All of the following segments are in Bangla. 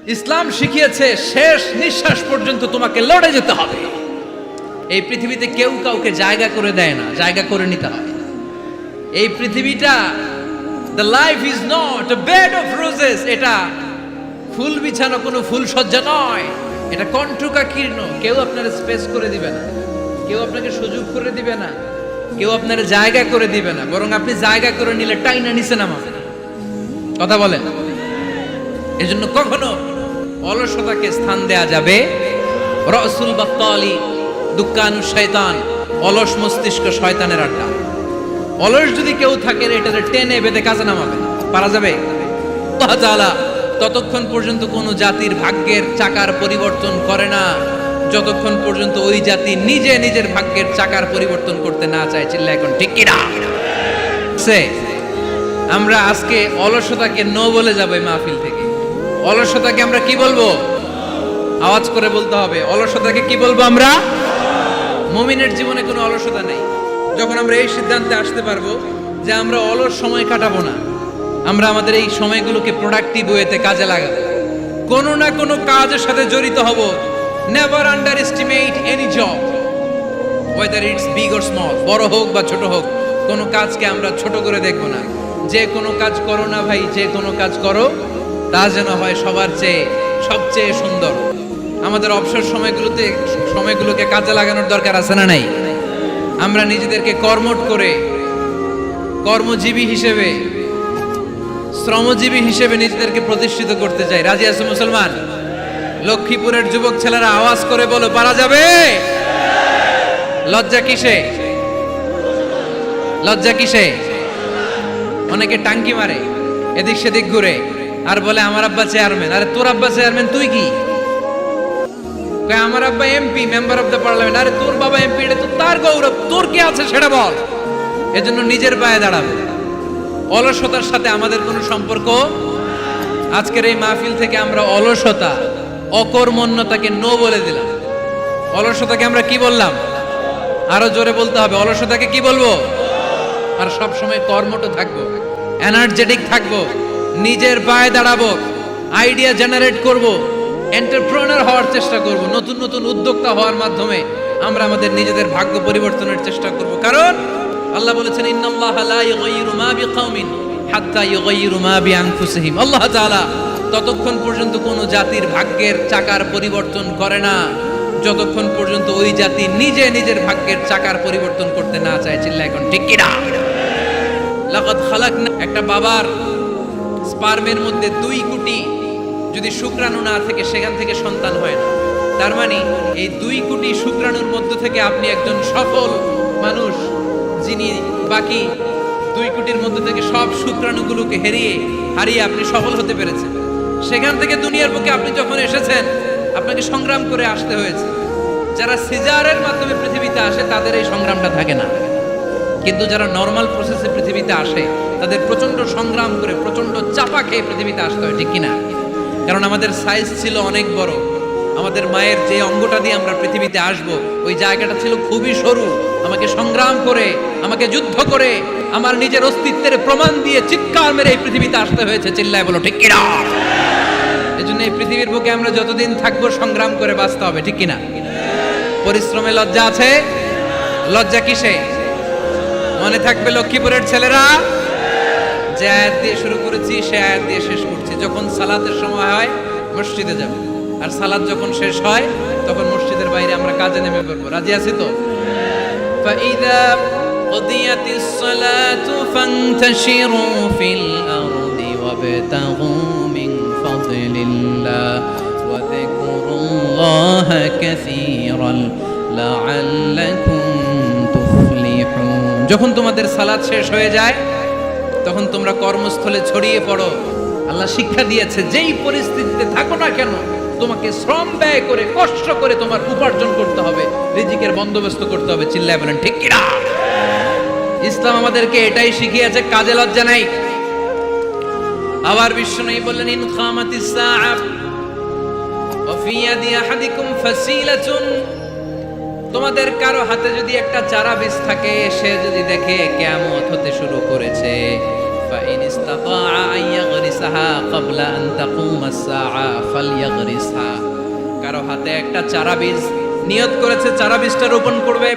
ইসলাম শিখিয়েছে শেষ নিঃশ্বাস পর্যন্ত তোমাকে লড়ে যেতে হবে। এই পৃথিবীতে কেউ কাউকে জায়গা করে দেয় না, জায়গা করে নিতে হয়। এই পৃথিবীটা, the life is not a bed of roses, এটা ফুল বিছানো কোনো ফুল সজ্জা নয়, এটা কণ্টকাকীর্ণ। কেউ আপনার স্পেস করে দিবে না, কেউ আপনাকে সুযোগ করে দিবে না, কেউ আপনার জায়গা করে দিবে না, বরং আপনি জায়গা করে নিলে টাইনা নিচে নামাবে। কথা বলেন। এজন্য কখনো অলসতাকে স্থান দেয়া যাবে। রসুল বাত্তালি দুক্কানু শয়তান, অলস মস্তিষ্ক শয়তানের আড্ডা। অলস যদি কেউ থাকে এটাতে টেনে বেঁধে কাজে নামাবে, পারা যাবে? আল্লাহ তাআলা ততক্ষণ পর্যন্ত কোনো জাতির ভাগ্যের চাকার পরিবর্তন করে না যতক্ষণ পর্যন্ত ওই জাতি নিজে নিজের ভাগ্যের চাকার পরিবর্তন করতে না চায়। চিল্লা এখন ঠিক কিনা? আমরা আজকে অলসতাকে নো বলে যাবো এই মাহফিল থেকে। অলসতাকে আমরা কি বলবো? আওয়াজ করে বলতে হবে। অলসতাকে কি বলবো আমরা? মুমিনের জীবনে কোনো অলসতা নেই। যখন আমরা এই সিদ্ধান্তে আসতে পারবো যে আমরা অলস সময় কাটাবো না, আমরা আমাদের এই সময়গুলোকে প্রোডাক্টিভ ওয়েতে কাজে লাগাবো, কোনো না কোনো কাজের সাথে জড়িত হব। Never under estimate any job, whether it's big or small, বড় হোক বা ছোট হোক, কোনো কাজকে আমরা ছোট করে দেখবো না। যে কোনো কাজ করো না ভাই, যে কোনো কাজ করো তা যেন হয় সবার চেয়ে সবচেয়ে সুন্দর। আমাদের অবসর সময়গুলোকে কাজে লাগানোর দরকার আছে না নাই? আমরা নিজেদেরকে কর্মঠ করে, কর্মজীবী হিসেবে, শ্রমজীবী হিসেবে নিজেদেরকে প্রতিষ্ঠিত করতে চাই। রাজি আছো মুসলমান? লক্ষ্মীপুরের যুবক ছেলেরা আওয়াজ করে বলো, পারা যাবে? লজ্জা কিসে? লজ্জা কিসে? অনেকে টাঙ্কি মারে, এদিক সেদিক ঘুরে আর বলে আমার আব্বা চেয়ারম্যান। আরে তোর আব্বা চেয়ারম্যান, তুই কি? আমার আব্বা MP, member of the parliament. আরে তোর বাবা এমপি, এটা তো তার গৌরব, তোর কি আছে সেটা বল। এজন্য নিজের পায়ে দাঁড়াবো। অলসতার সাথে আমাদের কোনো সম্পর্ক। আজকের এই মাহফিল থেকে আমরা অলসতা, অকর্মণ্যতাকে নো বলে দিলাম। অলসতাকে আমরা কি বললাম? আরো জোরে বলতে হবে। অলসতাকে কি বলবো? আর সব সময় কর্মঠ থাকবো, এনার্জেটিক থাকবো, নিজের পায়ে দাঁড়াবো, আইডিয়া জেনারেট করব, এন্টারপ্রেনার হওয়ার চেষ্টা করব, নতুন নতুন উদ্যোক্তা হওয়ার মাধ্যমে আমরা আমাদের নিজেদের ভাগ্য পরিবর্তনের চেষ্টা করব। কারণ আল্লাহ বলেছেন, ইন্নাল্লাহা লা ইউগাইয়িরু মা বিকাওমিন হাত্তা ইউগাইয়িরু মা বিআনফুসিহিম। আল্লাহ তাআলা ততক্ষণ পর্যন্ত কোনো জাতির ভাগ্যের চাকার পরিবর্তন করে না যতক্ষণ পর্যন্ত ওই জাতি নিজে নিজের ভাগ্যের চাকার পরিবর্তন করতে না চায়। চিল্লা এখন ঠিক কিনা? লাকাদ খালাকনা, একটা বাবার স্পার্মের মধ্যে 2 কোটি যদি শুক্রাণু না থেকে সেখান থেকে সন্তান হয় না। তার মানে এই 2 কোটি শুক্রাণুর মধ্য থেকে আপনি একজন সফল মানুষ, যিনি বাকি 2 কোটির মধ্য থেকে সব শুক্রাণুগুলোকে হারিয়ে আপনি সফল হতে পেরেছেন। সেখান থেকে দুনিয়ার বুকে আপনি যখন এসেছেন, আপনাকে সংগ্রাম করে আসতে হয়েছে। যারা সিজারের মাধ্যমে পৃথিবীতে আসে তাদের এই সংগ্রামটা থাকে না, কিন্তু যারা নর্মাল প্রসেসে পৃথিবীতে আসে তাদের প্রচন্ড সংগ্রাম করে, প্রচন্ড চাপা খেয়ে পৃথিবীতে আসতে হয়। ঠিক কিনা? কারণ আমাদের সাইজ ছিল অনেক বড়। আমাদের মায়ের যে অঙ্গটা দিয়ে আমরা পৃথিবীতে আসব, ওই জায়গাটা ছিল খুবই সরু। আমাকে সংগ্রাম করে, আমাকে যুদ্ধ করে, আমার নিজের অস্তিত্বের প্রমাণ দিয়ে চিৎকার মেরে এই পৃথিবীতে আসতে হয়েছে। চিল্লায় বলো ঠিক কিনা? এজন্য এই পৃথিবীর বুকে আমরা যতদিন থাকবো সংগ্রাম করে বাঁচতে হবে। ঠিক কিনা? পরিশ্রমে লজ্জা আছে? লজ্জা কিসে? মনে থাকবে লক্ষ্মীপুরের ছেলেরা, যে আয়াত দিয়ে শুরু করেছি সে আয়াত দিয়ে শেষ করছি। যখন সালাতের সময় হয় মসজিদে যাব, আর সালাত যখন শেষ হয় তখন মসজিদের বাইরে আমরা কাজে নেমে পড়বো। রাজি আছি তো? ফাইদা কুদিয়াতিস সালাতু ফান্তাশিরু ফিল আরদি ওয়াবতাগু মিন ফাদলিল্লাহ ওয়া যিকুরুল্লাহা কাসীরান লাআল্লাকুম তুফলিহুন। যখন তোমাদের সালাত শেষ হয়ে যায় তখন তোমরা কর্মস্থলে ছড়িয়ে পড়ো। আল্লাহ শিক্ষা দিয়েছে, যেই পরিস্থিতিতে থাকো না কেন তোমাকে শ্রম ব্যয় করে, কষ্ট করে তোমার উপার্জন করতে হবে, রিজিকের বন্দোবস্ত করতে হবে। চিল্লায় বলেন ঠিক কিনা? ইসলাম আমাদেরকে এটাই শিখিয়েছে, কাজে লজ্জা নাই। আবার বিশ্বনবী বললেন, ইন খামাতিস সাআ ওয়া ফি ইয়াদি আহাদিকুম ফাসিলাতুন, তোমাদের কারো হাতে যদি একটা চারা বীজ থাকে, সে যদি দেখে কিয়ামত হতে শুরু করেছে, فإن استطاع أن يغرسها قبل أن تقوم الساعة فليغرسها। কারো হাতে একটা চারা বীজ নিয়ত করেছে, চারা বীজটা রোপণ করবে।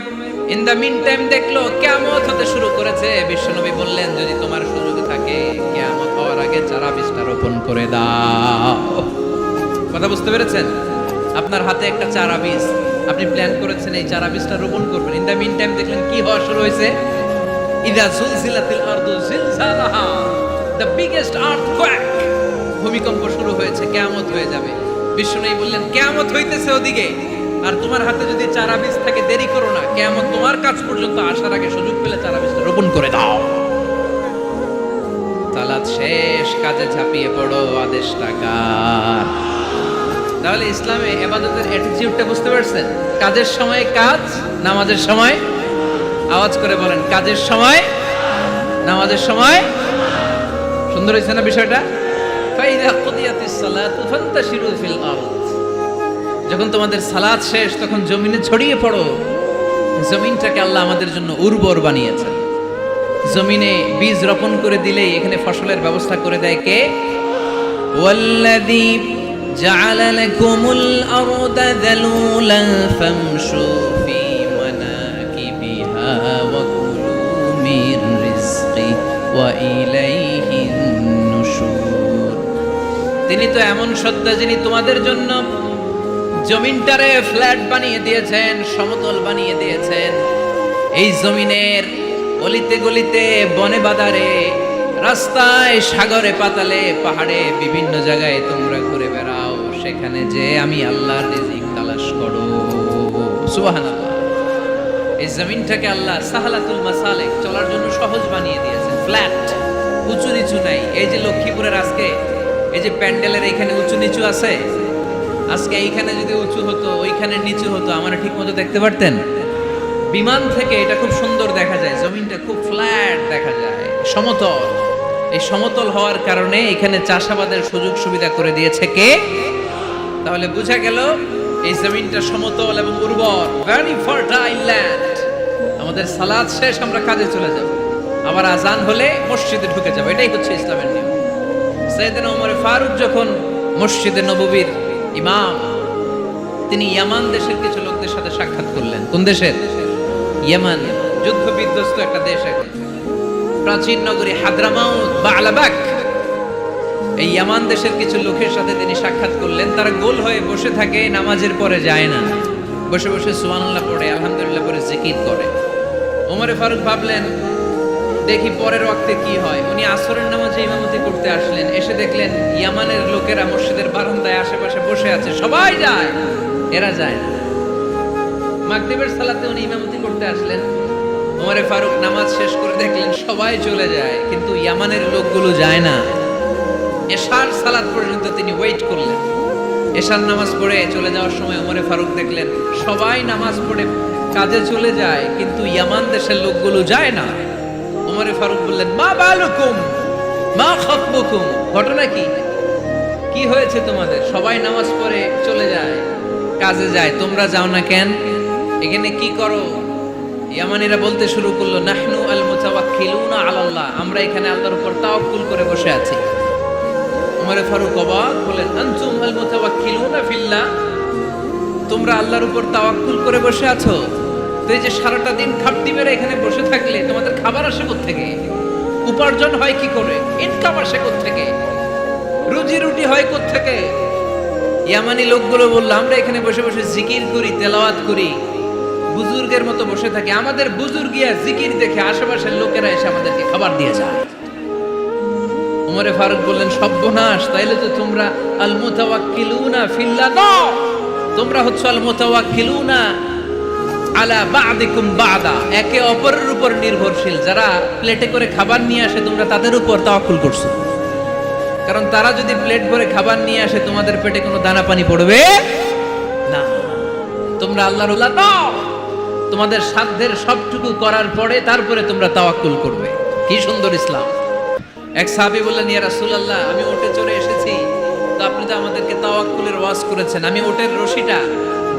ইন দ্য মিন টাইম দেখলো কিয়ামত হতে শুরু করেছে। বিশ্বনবী বললেন, যদি তোমার সুযোগ থাকে কিয়ামত হওয়ার আগে চারা বীজটা রোপণ করে দাও। কথা বুঝতে পেরেছেন? আপনার হাতে একটা চারা বীজ, আপনি প্ল্যান করেছেন এই চারা বীজটা রোপণ করবেন। ইন দ্য মিন টাইম দেখলেন কি হওয়া শুরু হয়েছে। ইদা জুলজিলাতিল আরদু জিলজালাহা, দ্য বিগেস্ট আর্থকোয়েক, ভূমিকম্প শুরু হয়েছে, কিয়ামত হয়ে যাবে। বিশ্বনবী বললেন, কিয়ামত হইতেছে ওদিকে, আর তোমার হাতে যদি চারা বীজ থাকে দেরি করো না, কিয়ামত তোমার কাছ পর্যন্ত আসার আগে সুযোগ পেলে চারা বীজটা রোপণ করে দাও। সালাত শেষ, কাজে ঝাঁপিয়ে পড়ো, আদেশটা কার? তাহলে ইসলামে ইবাদতের অ্যাটিটিউডটা বুঝতে পারছেন? কাজের সময় কাজ, নামাজের সময়, আওয়াজ করে বলেন, কাজের সময়, নামাজের সময়। সুন্দর হয়েছে না বিষয়টা? ফাইদা কুদিয়াতিস সালাতু ফান্তাশিরু ফিল আরদ, যখন তোমাদের সালাত শেষ তখন জমিনে ছড়িয়ে পড়ো। জমিনটাকে আল্লাহ আমাদের জন্য উর্বর বানিয়েছেন। জমিনে বীজ রোপণ করে দিলেই এখানে ফসলের ব্যবস্থা করে দেয় কে? ওয়াল্লাযী জাআলা লাকুমুল আরদা যালুলান ফামশু ফি মানাকিবিহা ওয়া কুলু মির রিজকি ওয়া ইলাইহিন নুশুর। তিনি তো এমন সত্তা যিনি তোমাদের জন্য জমিনটারে ফ্ল্যাট বানিয়ে দিয়েছেন, সমতল বানিয়ে দিয়েছেন। এই জমিনের অলিতে গলিতে, বনে বাদারে, রাস্তায়, সাগরে, পাতালে, পাহাড়ে, বিভিন্ন জায়গায় তোমরা ঘুরে বেড়াও, সেখানে যে আমি আল্লাহর রিজিক তালাশ করো। সুবহানাল্লাহ। এই জমিনটাকে আল্লাহ সাহালাতুল মাসালিক, চলার জন্য সহজ বানিয়ে দিয়েছেন, ফ্ল্যাট, উঁচু নিচু নাই। এই যে লক্ষ্মীপুরের আজকে এই যে প্যান্ডেলের এখানে উঁচু নিচু আছে, আজকে এইখানে যদি উঁচু হতো ওইখানে নিচু হতো, আমরা ঠিক মতো দেখতে পারতেন? বিমান থেকে এটা খুব সুন্দর দেখা যায়, জমিনটা খুব ফ্ল্যাট দেখা যায়, সমতল। এই সমতল হওয়ার কারণে এখানে চাষাবাদের সুযোগ সুবিধা করে দিয়েছে কে? তাহলে বোঝা গেল এই জমিনটা সমতল এবং উর্বর, ভেরি ফার্টাইল ল্যান্ড। আমাদের সালাত শেষ আমরা কাজে চলে যাব, আবার আজান হলে মসজিদে ঢুকে যাব। এটাই হচ্ছে ইসলামের নিয়ম। সাইয়েদনা ওমর ফারুক যখন মসজিদে নববীর ইমাম, তিনি ইয়ামান দেশের কিছু লোকদের সাথে সাক্ষাৎ করলেন। কোন দেশের? ইয়ামান, যুদ্ধ বিধ্বস্ত একটা দেশ এখন। প্রাচীন নগরী হাদরামাউত বা আলাবাক, এই ইয়ামান দেশের কিছু লোকের সাথে তিনি সাক্ষাৎ করলেন। তারা গোল হয়ে বসে থাকে, নামাজের পরে যায় না, বসে বসে সুবহানাল্লাহ পড়ে, আলহামদুলিল্লাহ পড়ে জিকির করে। ওমরে ফারুক ভাবলেন, দেখি পরের ওয়াক্তে কি হয়। উনি আসরের নামাজে ইমামতি করতে আসলেন, এসে দেখলেন ইয়ামানের লোকেরা মসজিদের বারান্দায় আশেপাশে বসে আছে, সবাই যায়, এরা যায় না। মাগরিবের সালাতে উনি ইমামতি করতে আসলেন, ওমরে ফারুক নামাজ শেষ করে দেখলেন সবাই চলে যায়, কিন্তু ইয়ামানের লোকগুলো যায় না। এশার সালাত পর্যন্ত তিনি ওয়েট করলেন। এশার নামাজ পড়ে চলে যাওয়ার সময় ওমরে ফারুক দেখলেন সবাই নামাজ পড়ে কাজে চলে যায়, কিন্তু ইয়ামান দেশের লোকগুলো যায় না। ওমরে ফারুক বললেন, মা বালুকুম মা খাতবুকুম, ঘটনা কি? কি হয়েছে তোমাদের? সবাই নামাজ পড়ে চলে যায়, কাজে যায়, তোমরা যাও না কেন? এখানে কি করো? ইয়ামানিরা বলতে শুরু করলো, নাহনু আল মুতাওয়াক্কিলুনা আলাল্লাহ, আমরা এখানে আল্লাহর উপর তাওয়াক্কুল করে বসে আছি। ওমরে ফারুক অবাক হলেন, আনতুম আল মুতাওয়াক্কিলুনা ফিল্লাহ, তোমরা আল্লাহর উপর তাওয়াক্কুল করে বসে আছো? তো এই যে সারাটা দিন খাপটি মেরে এখানে বসে থাকলে তোমাদের খাবার আসে কোত্থেকে? উপার্জন হয় কি করে? ইনকাম আসে কোত্থেকে? রুজি রুটি হয় কোত্থেকে? ইয়ামানি লোকগুলো বলল, আমরা এখানে বসে বসে জিকির করি, তেলাওয়াত করি, বুজুর্গের মতো বসে থাকি। আমাদের বুজুর্গিয়া জিকির দেখে আশেপাশের লোকেরা এসে আমাদেরকে খাবার দিয়ে যায়। ওমরে ফারুক বললেন, সর্বনাশ, তাইলে তো তোমরা আল মুতাওয়াক্কিলুনা ফিল্লাহ নও, তোমরা হচ্ছে আল মুতাওয়াক্কিলুনা আলা বা'দিকুম বা'দা, একে অপরের উপর নির্ভরশীল। যারা প্লেটে করে খাবার নিয়ে আসে তোমরা তাদের উপর তাওয়াক্কুল করছো, কারণ তারা যদি প্লেট ভরে খাবার নিয়ে আসে তোমাদের পেটে কোনো দানা পানি পড়বে না। তোমরা আল্লাহর ওলি নও, তোমাদের সাধ্যের সবটুকু করার পরে তারপরে তোমরা তাওয়াক্কুল করবে। কি সুন্দর ইসলাম! এক সাহাবী বললেন, ইয়া রাসূলুল্লাহ, আমি ওটে চড়ে এসেছি, তো আপনি তো আমাদেরকে তাওয়াক্কুলের ওয়াজ করেছেন, আমি ওটের রশিটা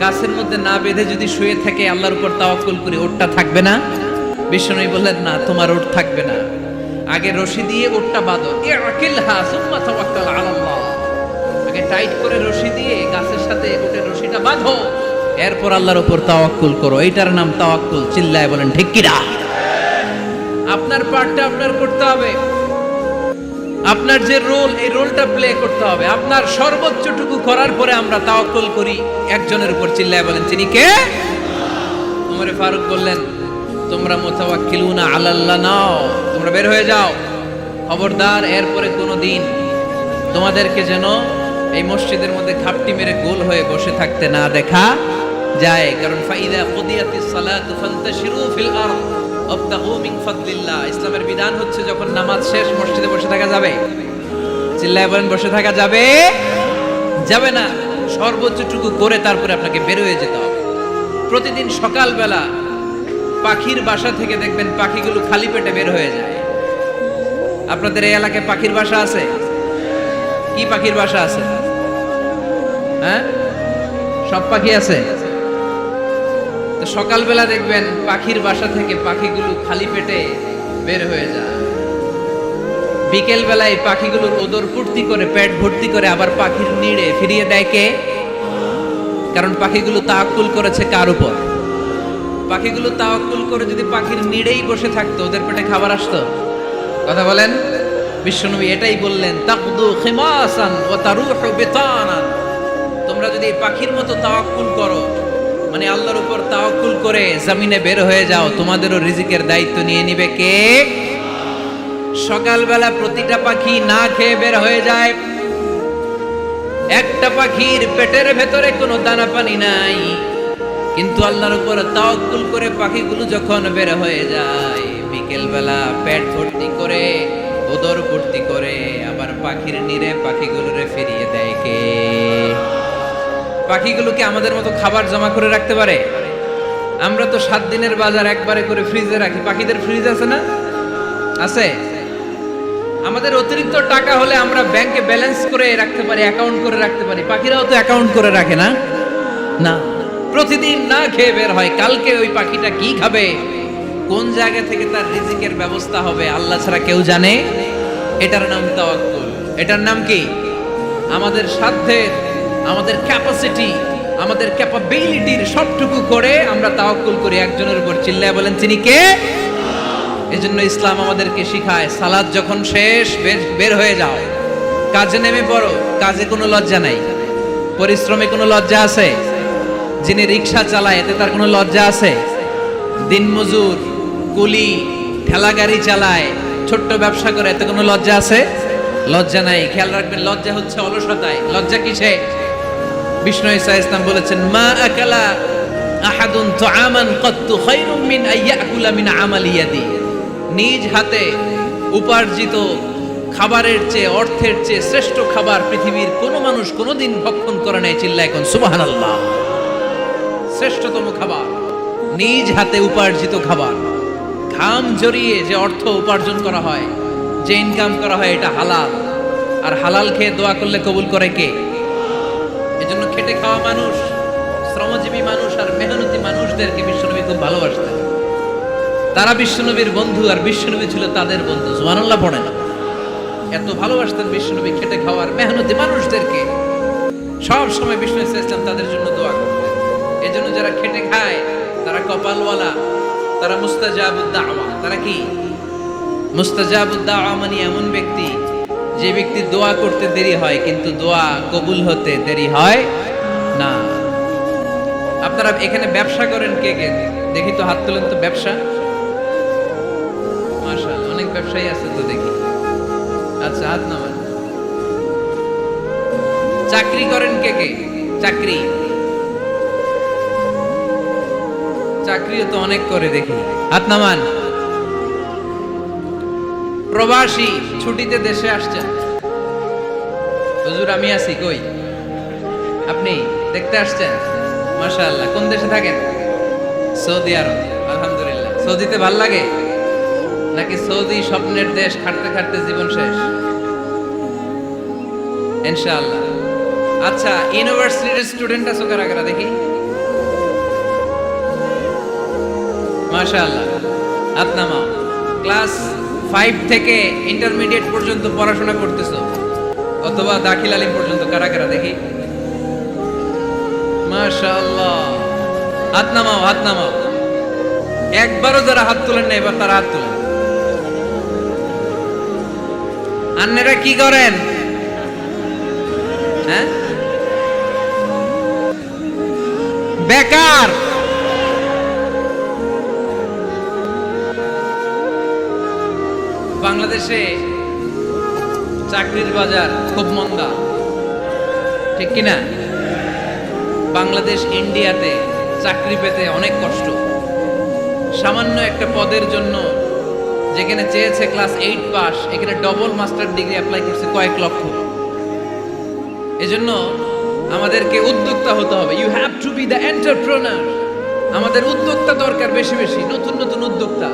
গাছের মধ্যে না বেঁধে যদি শুয়ে থাকে আল্লাহর উপর তাওয়াক্কুল করি, ওটটা থাকবে না? বিশ্বনবী বললেন, না, তোমার ওট থাকবে না। আগে রশি দিয়ে ওটটা বাঁধো, ইআকিলহা সুম্মা তাওয়াক্কাল আলাল্লাহ। আগে টাইট করে রশি দিয়ে গাছের সাথে ওটের রশিটা বাঁধো, এরপর আল্লাহর উপর তাওয়াক্কুল করো। এইটার নাম তাওয়াক্কুল। চিল্লায় বলেন ঠিক কিনা? আপনার পার্টটা আপনার করতে হবে। আপনার যে রোল, এই রোলটা প্লে করতে হবে। আপনার সর্বোচ্চটুকু করার পরে আমরা তাওয়াক্কুল করি একজনের উপর। চিল্লায় বলেন তিনি কে? ওমর ফারুক বললেন, তোমরা মুতাওয়াক্কিলুনা আলাল্লাহ নাও, তোমরা বের হয়ে যাও। খবরদার এরপরে কোনোদিন তোমাদেরকে যেন এই মসজিদের মধ্যে ঘাপটি মেরে গোল হয়ে বসে থাকতে না দেখা যায়। কারণ ফাইদা কুদিয়াতিস সালাতু ফান্তাশিরু ফিল আরদ ওয়াবতাগু মিন ফাদলিল্লাহ। ইসলামের বিধান হচ্ছে যখন নামাজ শেষ মসজিদে বসে থাকা যাবে। চিল্লায় বলেন বসে থাকা যাবে? যাবে না। সর্বোচ্চটুকু করে তারপরে আপনাকে বের হয়ে যেতে হবে। প্রতিদিন সকালবেলা পাখির বাসা থেকে দেখবেন পাখিগুলো খালি পেটে বের হয়ে যায়। আপনাদের এই এলাকায় পাখির বাসা আছে? কি পাখির বাসা আছে? হ্যাঁ, সব পাখি আছে। তো সকালবেলা দেখবেন পাখির বাসা থেকে পাখিগুলো খালি পেটে বের হয়ে যায়। বিকেল বেলায় পাখিগুলোর ওদর পূর্তি করে পেট ভর্তি করে আবার পাখির নিড়ে ফিরিয়ে দেয় কে? কারণ পাখিগুলো তাওয়াক্কুল করেছে কার উপর? পাখিগুলো তাওয়াক্কুল করে যদি পাখির নিড়েই বসে থাকতো, ওদের পেটে খাবার আসতো? কথা বলেন। বিশ্বনবী এটাই বললেন, তাকদু খিমাসান ওয়া তারুহু বিতানান। তোমরা যদি পাখির মতো তাওয়াক্কুল করো, মানে আল্লাহর উপর তাওয়াক্কুল করে জমিনে বের হয়ে যাও, তোমাদেরও রিজিকের দায়িত্ব নিয়ে নিবে কে? সকালবেলা প্রতিটা পাখি না খেয়ে বের হয়ে যায়। একটা পাখির পেটের ভেতরে কোনো দানা পানি নাই, কিন্তু আল্লাহর উপর তাওয়াক্কুল করে পাখিগুলো যখন বের হয়ে যায়, বিকেল বেলা পেট ভর্তি করে ওদর ভর্তি করে আবার পাখির নিরে পাখিগুলোরে ফিরিয়ে দেয় কে? পাখিগুলোকে আমাদের মতো খাবার জমা করে রাখতে পারে? আমরা তো 7 দিনের বাজার একবারে করে ফ্রিজে রাখি। পাখিদের ফ্রিজ আছে না? আছে। আমাদের অতিরিক্ত টাকা হলে আমরা ব্যাংকে ব্যালেন্স করে রাখতে পারি, অ্যাকাউন্ট করে রাখতে পারি। পাখিরাও তো অ্যাকাউন্ট করে রাখে না? না, প্রতিদিন না খেয়ে বের হয়। কালকে ওই পাখিটা কি খাবে, কোন জায়গা থেকে তার রিজিকের ব্যবস্থা হবে, আল্লাহ ছাড়া কেউ জানে। এটার নাম তাওয়াক্কুল। এটার নাম কি? আমাদের সাধ্যের, আমাদের ক্যাপাসিটি, আমাদের ক্যাপাবিলিটির সবটুকু করে আমরা তাওয়াক্কুল করি একজনের উপর। চিল্লায় বলেন তিনি কে? এজন্য ইসলাম আমাদেরকে শিখায়, সালাত যখন শেষ বের হয়ে যাও, কাজে নেমে পড়ো। কাজে কোনো লজ্জা নাই, পরিশ্রমে কোনো লজ্জা আছে? যিনি রিক্সা চালায় এতে তার কোনো লজ্জা আছে? দিনমজুর, কুলি, ঠেলা গাড়ি চালায়, ছোট্ট ব্যবসা করে, এতে কোনো লজ্জা আছে? লজ্জা নাই। খেয়াল রাখবেন, লজ্জা হচ্ছে অলসতায়। লজ্জা কিসে? বিষ্ণু ঈসা ইসলাম বলেছেন, মা আকালা আহাদুন তুআমান কাত্তু খায়রুম মিন আইয়াকুলা মিন আমালি ইয়াদি। নিজ হাতে উপার্জিত খাবারের চেয়ে, অর্থের চেয়ে শ্রেষ্ঠ খাবার পৃথিবীর কোনো মানুষ কোনোদিন ভক্ষণ করে নাই। চিল্লায় কোন সুবহানাল্লাহ। শ্রেষ্ঠতম খাবার নিজ হাতে উপার্জিত খাবার। ঘাম জড়িয়ে যে অর্থ উপার্জন করা হয়, যে ইনকাম করা হয়, এটা হালাল। আর হালাল খেয়ে দোয়া করলে কবুল করে কে? এজন্য খেটে খাওয়া মানুষ, শ্রমজীবী মানুষ আর মেহনতি মানুষদেরকে বিশ্বনবী খুব ভালোবাসতেন। তারা বিশ্বনবীর বন্ধু আর বিশ্বনবী ছিল তাদের বন্ধু। সুবহানাল্লাহ পড়েন। এত ভালোবাসতেন বিশ্বনবী খেটে খাওয়ার মেহনতি মানুষদেরকে। সব সময় বিষ্ণু ইসলাম তাদের জন্য দোয়া করতেন। এজন্য যারা খেটে খায় তারা কপালওয়ালা, তারা মুস্তাজাবুদ দাওয়া। তারা কি? মুস্তাজাবুদ দাওয়া মানে এমন ব্যক্তি যে ব্যক্তি দোয়া করতে দেরি হয় কিন্তু দোয়া কবুল হতে দেরি হয় না। আপনারা এখানে ব্যবসা করেন কে কে? দেখি তো, হাত তোলেন তো। ব্যবসা, মাশাআল্লাহ, অনেক ব্যবসায়ী আছে তো দেখি। আচ্ছা, হাত নামান। চাকরি করেন কে কে? চাকরি, চাকরিও তো অনেক করে দেখি। হাত নামান। প্রবাসী, ছুটিতে দেশে আসছেন। হুজুর আমি আছি কই? আপনি দেখতে আসছেন? মাশাআল্লাহ। কোন দেশে থাকেন? সৌদি আরব। আলহামদুলিল্লাহ। সৌদিতে ভাল লাগে নাকি সৌদি স্বপ্নের দেশ, খাটতে খাটতে জীবন শেষ? ইনশাআল্লাহ। আচ্ছা, ইউনিভার্সিটির স্টুডেন্ট আছো কারা কারা দেখি? মাশাআল্লাহ, হাত নামাও। ক্লাস 5 থেকে ইন্টারমিডিয়েট পর্যন্ত পড়াশোনা করতেছো অথবা দাখিল আলিম পর্যন্ত, কারা কারা দেখি? মাশাআল্লাহ, হাত নামাও, হাত নামাও। একবারও যারা হাত তোলেন না এবার তারা হাত তোলেন। আন্নেরা কি করেন? হ্যাঁ, বেকার। বাংলাদেশে চাকরির বাজার খুব মন্দা, ঠিক কিনা? বাংলাদেশ ইন্ডিয়াতে চাকরি পেতে অনেক কষ্ট। সামান্য একটা পদের জন্য যেখানে চেয়েছে ক্লাস 8 পাস, এখানে ডবল মাস্টার ডিগ্রি অ্যাপ্লাই করছে কয়েক লক্ষ। এজন্য আমাদেরকে উদ্যোক্তা হতে হবে। You have to be the entrepreneur. আমাদের উদ্যোক্তা দরকার, বেশি বেশি নতুন নতুন উদ্যোক্তা।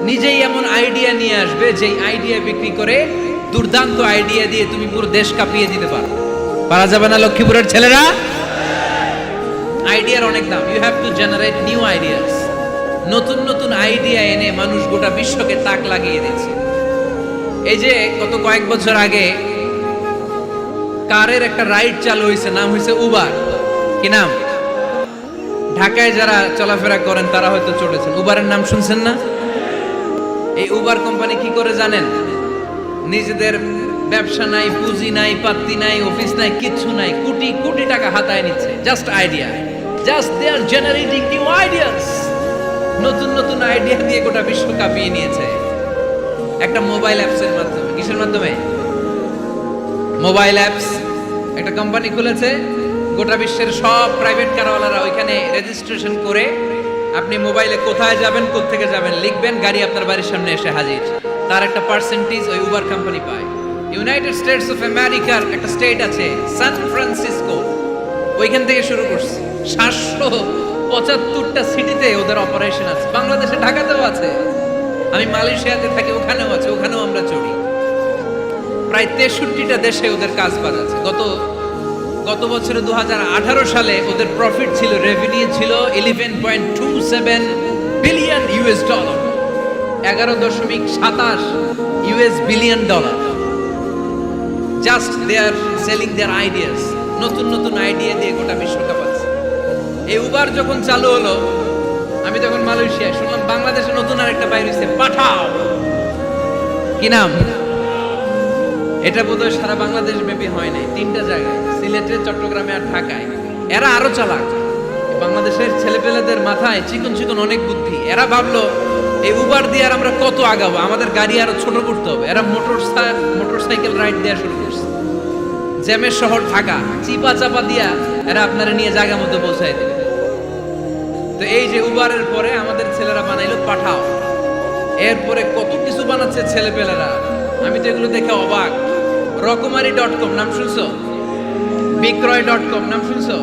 নিজেই এমন আইডিয়া নিয়ে আসবে যেই আইডিয়া বিক্রি করে দুর্দান্ত আইডিয়া দিয়ে তুমি পুরো দেশ কাঁপিয়ে দিতে পারো। পারা যাবে না লক্ষ্মীপুরের ছেলেরা? আইডিয়ার অনেক দাম। You have to generate new ideas. নতুন নতুন আইডিয়া এনে মানুষ গোটা বিশ্বকে তাক লাগিয়ে দিচ্ছে। এই যে গত কয়েক বছর আগে কারের একটা রাইড চালু হয়েছে, নাম হয়েছে উবার। কি নাম? ঢাকায় যারা চলাফেরা করেন তারা হয়তো চড়েছেন। উবারের নাম শুনছেন না? এই উবার কোম্পানি কি করে জানেন? নিজেদের ব্যবসা নাই, পুঁজি নাই, পাত্তি নাই, অফিস নাই, কিচ্ছু নাই, কোটি কোটি টাকা হাতায় নিচ্ছে। Just idea, just they are generating new ideas. নতুন নতুন আইডিয়া দিয়ে গোটা বিশ্ব কাঁপিয়ে নিয়েছে একটা মোবাইল অ্যাপসের মাধ্যমে। কিসের মাধ্যমে? Mobile apps. একটা কোম্পানি খুলেছে, গোটা বিশ্বের সব প্রাইভেট কারওয়ালারা ওইখানে রেজিস্ট্রেশন করে আপনি মোবাইলে কোথায় যাবেন, কোত্থেকে যাবেন লিখবেন, গাড়ি আপনার বাড়ির সামনে এসে হাজির। তার একটা পার্সেন্টেজ ওই উবার কোম্পানি পায়। ইউনাইটেড স্টেটস অফ আমেরিকার একটা স্টেট আছে সান ফ্রান্সিসকো, ওইখান থেকে শুরু করছে। 775টা সিটিতে ওদের অপারেশন আছে। বাংলাদেশে ঢাকাতেও আছে, আমি মালয়েশিয়াতে থাকি, ওখানেও আছে, ওখানেও আমরা চড়ি। প্রায় 63টা দেশে ওদের কাজ আছে। গত বছরে 2018 সালে ওদের প্রফিট ছিল, রেভিনিউ ছিল 11.27 billion US dollar, 11.27 US billion dollar. Just they are selling their ideas. নতুন নতুন আইডিয়া দিয়ে গোটা বিশ্বকাপ আছে। এই উবার যখন চালু হলো, আমি তখন মালয়েশিয়ায়, শুনলাম বাংলাদেশে নতুন আরেকটা বাইর হইছে, পাঠাও। কি নাম? এটা বোধহয় সারা বাংলাদেশ ব্যাপী হয় নাই, 3টা জায়গায়, সিলেটে, চট্টগ্রামে আর ঢাকায়। এরা আরো চালাক। বাংলাদেশের ছেলেপেলেদের মাথায় চিকন চিকন অনেক বুদ্ধি। এরা ভাবলো এই উবার দিয়ে আর আমরা কত আগাবো, আমাদের গাড়ি আরো ছোট করতে হবে। এরা মোটরসাইকেল রাইড দেওয়া শুরু করছে। জ্যামের শহর ঢাকা, চিপা চাপা দিয়া এরা আপনারা নিয়ে জায়গা মতো পৌঁছায় দেবে। তো এই যে উবারের পরে আমাদের ছেলেরা বানাইলো পাঠাও। এরপরে কত কিছু বানাচ্ছে ছেলেপেলেরা, আমি তো এগুলো দেখে অবাক। রকমারি.com নাম শুনছো? বিক্রয়.com নাম শুনছো?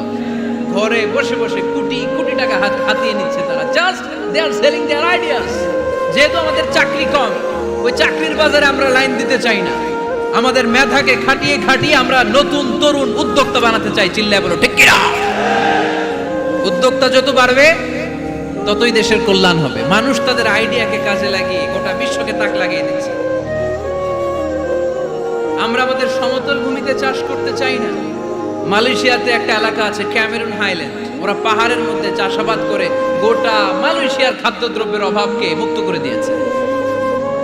ঘরে বসে বসে কোটি কোটি টাকা হাতিয়ে নিচ্ছে তারা। Just they are selling their ideas. যেহেতু আমাদের চাকরি কম, ওই চাকরির বাজারে আমরা লাইন দিতে চাই না। আমাদের মেধাকে খাটিয়ে খাটিয়ে আমরা নতুন তরুণ উদ্যোক্তা বানাতে চাই। চিল্লায় বলো ঠিক কিনা? উদ্যোক্তা যত বাড়বে ততই দেশের কল্যাণ হবে। মানুষ তাদের আইডিয়াকে কাজে লাগিয়ে গোটা বিশ্বকে তাক লাগিয়ে দিচ্ছে। আমরা আমাদের সমতল ভূমিতে চাষ করতে চাই না। মালয়েশিয়াতে একটা এলাকা আছে ক্যামেরুন হাইল্যান্ড, ওরা পাহাড়ের মধ্যে চাষাবাদ করে গোটা মালয়েশিয়ার খাদ্যদ্রব্যের অভাবকে মুক্ত করে দিয়েছে।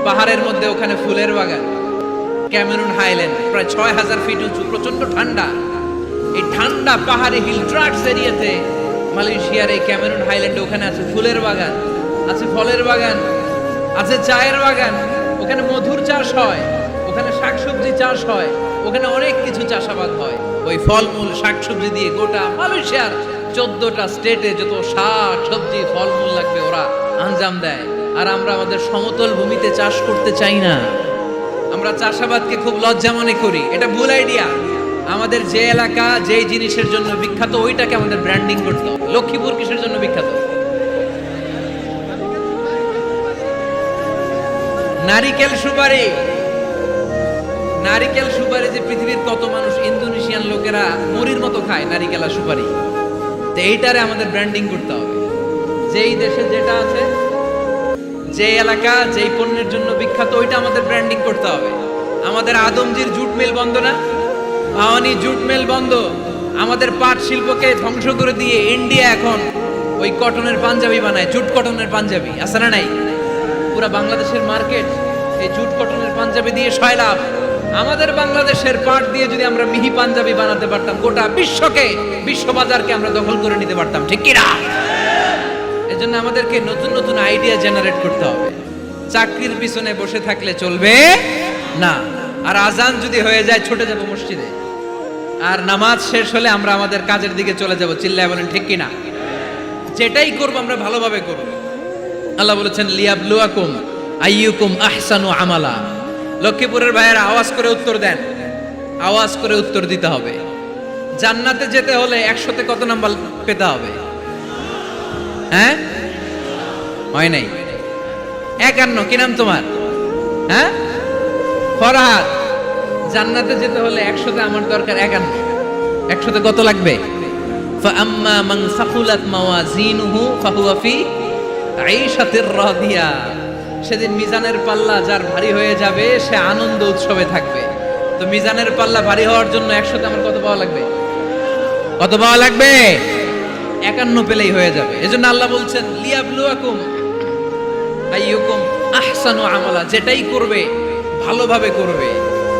পাহাড়ের মধ্যে ওখানে ফুলের বাগান। ক্যামেরুন হাইল্যান্ড প্রায় 6000 ফিট উঁচু, প্রচন্ড ঠান্ডা। এই ঠান্ডা পাহাড়ি হিল ট্রাক্স এরিয়াতে মালয়েশিয়ার এই ক্যামেরুন হাইল্যান্ডে ওখানে আছে ফুলের বাগান, আছে ফলের বাগান, আছে চায়ের বাগান। ওখানে মধুর চাষ হয়, ওখানে শাকসবজি চাষ হয়, ওখানে অনেক কিছু চাষাবাদ হয়। ওই ফলমূল শাকসবজি দিয়ে গোটা মালয়েশিয়ার 14টা স্টেটে যত শাক সবজি ফলমূল লাগবে ওরা আঞ্জাম দেয়। আর আমরা আমাদের সমতল ভূমিতে চাষ করতে চাই না। আমরা চাষাবাদকে খুব লজ্জা মনে করি। এটা ভুল আইডিয়া। আমাদের যে এলাকা যেই জিনিসের জন্য বিখ্যাত ওইটাকে আমাদের ব্র্যান্ডিং করতে হবে। লক্ষ্মীপুর কিসের জন্য বিখ্যাত? নারিকেল সুপারি। নারিকেল সুপারি যে পৃথিবীর কত মানুষ, ইন্দোনেশিয়ান লোকেরা মুড়ির মতো খায় নারিকেল আর সুপারি। তো এইটারে আমাদের ব্র্যান্ডিং করতে হবে। যেই দেশে যেটা আছে যে এলাকা যেই পণ্যের জন্য বিখ্যাত ওইটা আমাদের ব্র্যান্ডিং করতে হবে। আমাদের আদমজির জুট মিল বন্ধ না, ভাওয়ানি জুট মিল বন্ধ। আমাদের পাট শিল্পকে ধ্বংস করে দিয়ে ইন্ডিয়া এখন ওই কটনের পাঞ্জাবি বানায়, জুট কটনের পাঞ্জাবি, আছে না নাই? পুরা বাংলাদেশের মার্কেট এই জুট কটনের পাঞ্জাবি দিয়ে সয়লাভ। আমাদের বাংলাদেশের পাট দিয়ে যদি আমরা মিহি পাঞ্জাবি বানাতে পারতাম, গোটা বিশ্বকে, বিশ্ববাজারকে আমরা দখল করে নিতে পারতাম, ঠিক কিনা? এজন্য আমাদেরকে নতুন নতুন আইডিয়া জেনারেট করতে হবে। চাকরির পিছনে বসে থাকলে চলবে না। আর আজান যদি হয়ে যায় ছুটে যাব মসজিদে, আর নামাজ শেষ হলে আমরা আমাদের কাজের দিকে চলে যাব। চিল্লায় বলেন ঠিক কিনা? যেটাই করব আমরা ভালোভাবে করব। আল্লাহ বলেছেন লিয়াবলুয়াকুম আইয়ুকুম আহসানু আমালা। লক্ষ্মীপুরের ভাইয়েরা আওয়াজ করে উত্তর দেন, আওয়াজ করে উত্তর দিতে হবে। জান্নাতে যেতে হলে 100তে কত নাম্বার পেতে হবে? হ্যাঁ, হয় নাই 51। কি নাম তোমার? হ্যাঁ, ফরহাদ। জান্নাতে যেতে হলে 100তে আমার দরকার 51। 100তে কত লাগবে? ফাআম্মা মান সাকুলাত মাওয়াজিনুহু ফাহুয়া ফি আইশাতির রাদিয়া। সেদিন মিজানের পাল্লা যার ভারী হয়ে যাবে সে আনন্দ উৎসবে থাকবে। তো মিজানের পাল্লা ভারী হওয়ার জন্য 100তে আমার কত পাওয়া লাগবে? কত পাওয়া লাগবে? 51 পেলেই হয়ে যাবে। এজন্য আল্লাহ বলছেন লিয়াবলুয়াকুম আইয়ুকুম আহসানু আমালা। যেটাই করবে ভালোভাবে করবে।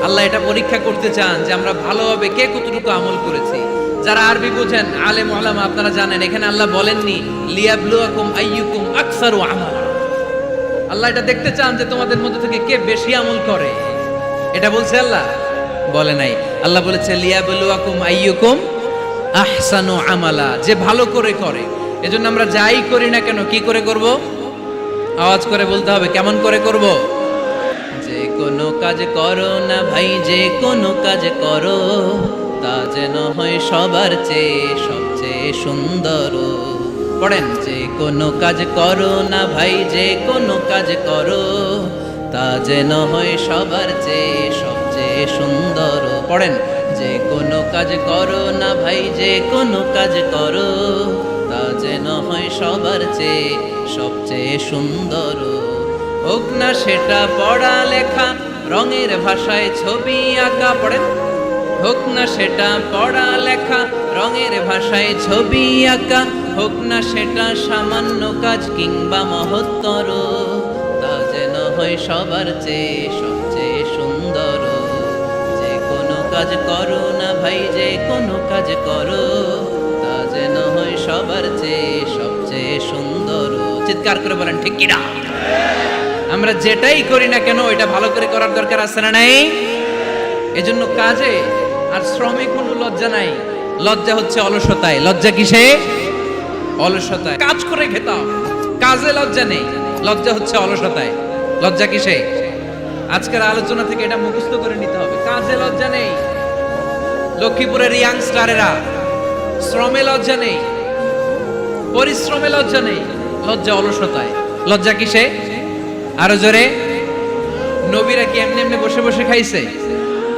আল্লাহ এটা পরীক্ষা করতে চান যে আমরা ভালোভাবে কে কতটুকু আমল করেছি। যারা আরবি বুঝেন আলেম ওলামা আপনারা জানেন, এখানে আল্লাহ বলেননি লিয়াবলুয়াকুম আইয়ুকুম আকসারু আমালা। আল্লাহ এটা দেখতে চান যে তোমাদের মধ্যে থেকে কে বেশি আমল করে। এটা বলছে আল্লাহ? বলে নাই। আল্লাহ বলেছে লিয়াবলুয়াকুম আইয়ুকুম আহসানু আমালা, যে ভালো করে করে। এজন্য আমরা যাই করি না কেন কি করে করব? আওয়াজ করে বলতে হবে। কেমন করে করব? যে কোনো কাজ করো না ভাই, যে কোনো কাজ করো তা যেন হয় সবার চেয়ে সবচেয়ে সুন্দর। পড়েন, যে কোনো কাজ করো না ভাই, যে কোনো কাজ করো তা যেন হয় সবার চেয়ে সবচেয়ে সুন্দর। পড়েন, যে কোনো কাজ করো না ভাই, যে কোনো কাজ করো তা যেন হয় সবার চেয়ে সবচেয়ে সুন্দর। হোক না সেটা পড়া লেখা, রঙের ভাষায় ছবি আঁকা। পড়েন, হোক না সেটা পড়া লেখা, রঙের ভাষায় ছবি আঁকা। হোক না সেটা সামান্য কাজ কিংবা মহত্তর, তা যেন হয় সবার চেয়ে সবচেয়ে সুন্দর। যে কোনো কাজ করো না ভাই, যে কোনো কাজ করো তা যেন হয় সবার চেয়ে সবচেয়ে সুন্দর। চিৎকার করে বলেন ঠিক কিনা? আমরা যেটাই করি না কেন ওইটা ভালো করে করার দরকার আছে না নাই? এজন্য কাজে আর শ্রমে কোনো লজ্জা নাই। লজ্জা হচ্ছে অলসতায়। লজ্জা কিসে? অলসতায়। কাজ করে খেতাম, কাজে লজ্জা নেই। লজ্জা হচ্ছে অলসতায়। লজ্জা কিসে? আজকের আলোচনা থেকে এটা মুখস্থ করে নিতে হবে। কাজে লজ্জা নেই। লক্ষ্মীপুরের ইয়াংস্টারেরা শ্রমে লজ্জা নেই, পরিশ্রমে লজ্জা নেই। লজ্জা অলসতায়। লজ্জা কিসে? আরো জোরে। নবীরা কি এমনি এমনি বসে বসে খাইছে?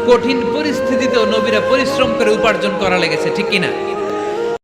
কঠিন পরিস্থিতিতেও নবীরা পরিশ্রম করে উপার্জন করা লেগেছে, ঠিক কিনা?